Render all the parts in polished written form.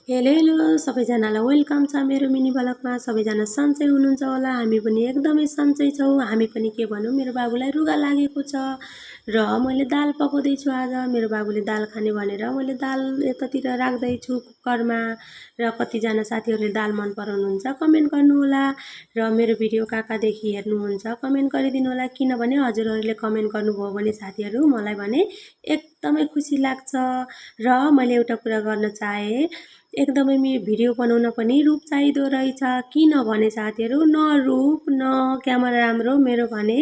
Hello hello सबैजनालाई welcome छ मेरो मिनी ब्लगमा। सबैजना सन्चै हुनुहुन्छ होला, हामी पनि एकदमै सन्चै छौँ। हामी पनि के भनौँ, मेरो बाबुलाई रुगा लागेको छ र मैले दाल पकाउँदैछु। आज मेरो बाबुले दाल खाने भनेर मैले दाल यतातिर राख्दैछु कुकरमा। र कतिजना साथीहरूले दाल मन पराउनुहुन्छ कमेन्ट गर्नुहोला र मेरो भिडियो कहाँदेखि हेर्नुहुन्छ कमेन्ट गरिदिनु होला। किनभने हजुरहरूले कमेन्ट गर्नुभयो भने साथीहरू मलाई भने एकदमै खुसी लाग्छ। र मैले एउटा कुरा गर्न चाहेँ, एकदमै भिडियो बनाउन पनि रूप चाहिँदो रहेछ। किनभने साथीहरू न रूप न क्यामेरा राम्रो, मेरो भने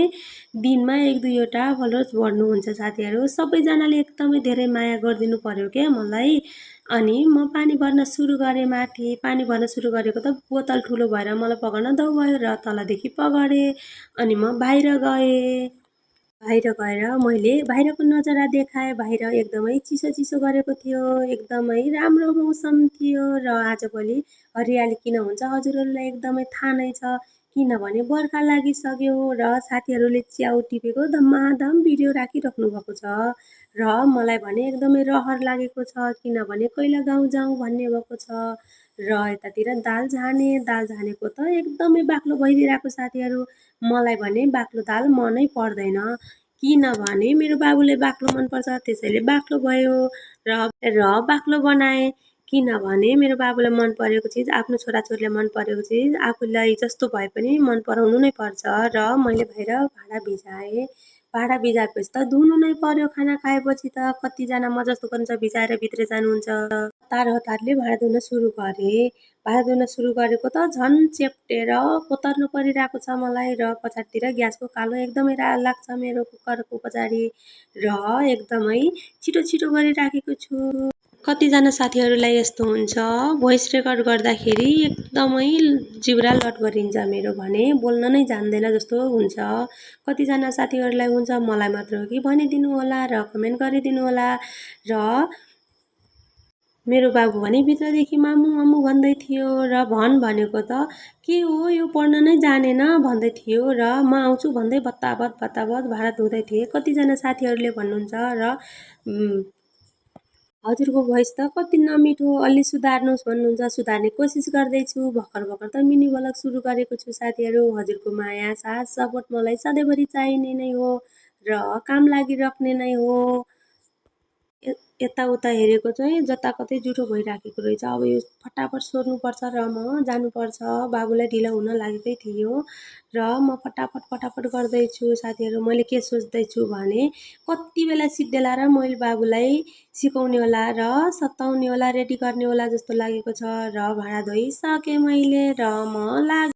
दिनमा 1-2वटा फलोवर्स बढ्नुहुन्छ साथीहरू। सबैजनाले एकदमै धेरै माया गरिदिनु पर्यो क्या मलाई। अनि म पानी भर्न सुरु गरेँ माथि। पानी भर्न सुरु गरेको त बोतल ठुलो भएर मलाई पगार्न दौ भयो र तलदेखि पगारेँ। अनि म बाहिर गएँ। बाहिर गएर मैले बाहिरको नजारा देखाएँ। बाहिर एकदमै चिसो चिसो गरेको थियो, एकदमै राम्रो मौसम थियो। र आजभोलि हरियाली किन हुन्छ हजुरहरूलाई एकदमै थाहा नै छ, किनभने बर्खा लागिसक्यो र साथीहरूले च्याउ टिपेको धमाधम भिडियो राखिराख्नु भएको छ। र मलाई भने एकदमै रहर लागेको छ, किनभने कहिले गाउँ जाउँ भन्ने भएको छ। र यतातिर दाल झानेको त एकदमै बाक्लो भइदिरहेको साथीहरू। मलाई भने बाक्लो दाल मनै पर्दैन, किनभने मेरो बाबुले बाक्लो मनपर्छ, त्यसैले बाक्लो भयो र बाक्लो बनाएँ। किनभने मेरो बाबुलाई मन परेको चिज, आफ्नो छोराछोरीलाई मन परेको चिज आफूलाई जस्तो भए पनि मन पराउनु नै पर्छ। र मैले बाहिर भाँडा भिजाएँ। भाँडा भिजाएपछि त धुनु नै पर्यो। खाना खाएपछि त कतिजना म जस्तो गर्नुहुन्छ भिजाएर भित्र जानुहुन्छ। हतारले भाँडा धुन सुरु गरेँ। भाँडा धुन सुरु गरेको त झन् चेप्टेर कोतर्नु परिरहेको छ मलाई। र पछाडितिर ग्यासको कालो एकदमै लाग्छ मेरो कुकरको पछाडि। र एकदमै छिटो छिटो गरिराखेको छु। कतिजना साथीहरूलाई यस्तो हुन्छ, भोइस रेकर्ड गर्दाखेरि एकदमै जिब्रा लटपटिन्छ मेरो भने, बोल्न नै जान्दैन जस्तो हुन्छ। कतिजना साथीहरूलाई हुन्छ, मलाई मात्र हो कि भनिदिनु होला र कमेन्ट गरिदिनु होला। र मेरो बाबु भने भित्रदेखि मामु मामु भन्दै थियो र भनेको त के हो यो पढ्न नै जानेन भन्दै थियो। र म आउँछु भन्दै बत्ताबत भाँडा धुँदै थिएँ। कतिजना साथीहरूले भन्नुहुन्छ र हजुरको भोइस त कति नमिठो, अलि सुधार्नुहोस् भन्नुहुन्छ। सुधार्ने कोसिस गर्दैछु। भर्खर त मिनी ब्लग सुरु गरेको छु साथीहरू। हजुरको माया साथ सपोर्ट मलाई सधैँभरि चाहिने नै हो र काम लागिराख्ने नै हो। यताउता हेरेको चाहिँ जताकतै जुठो भइराखेको रहेछ। अब यो फटाफट सोर्नुपर्छ र म जानुपर्छ। बाबुलाई ढिलो हुन लागेकै थियो र म फटाफट गर्दैछु साथीहरू। मैले के सोच्दैछु भने, कति बेला सिद्धिएला र मैले बाबुलाई सिकाउने होला र सताउने होला, रेडी गर्ने होला जस्तो लागेको छ। र भाँडा धोइसकेँ मैले र म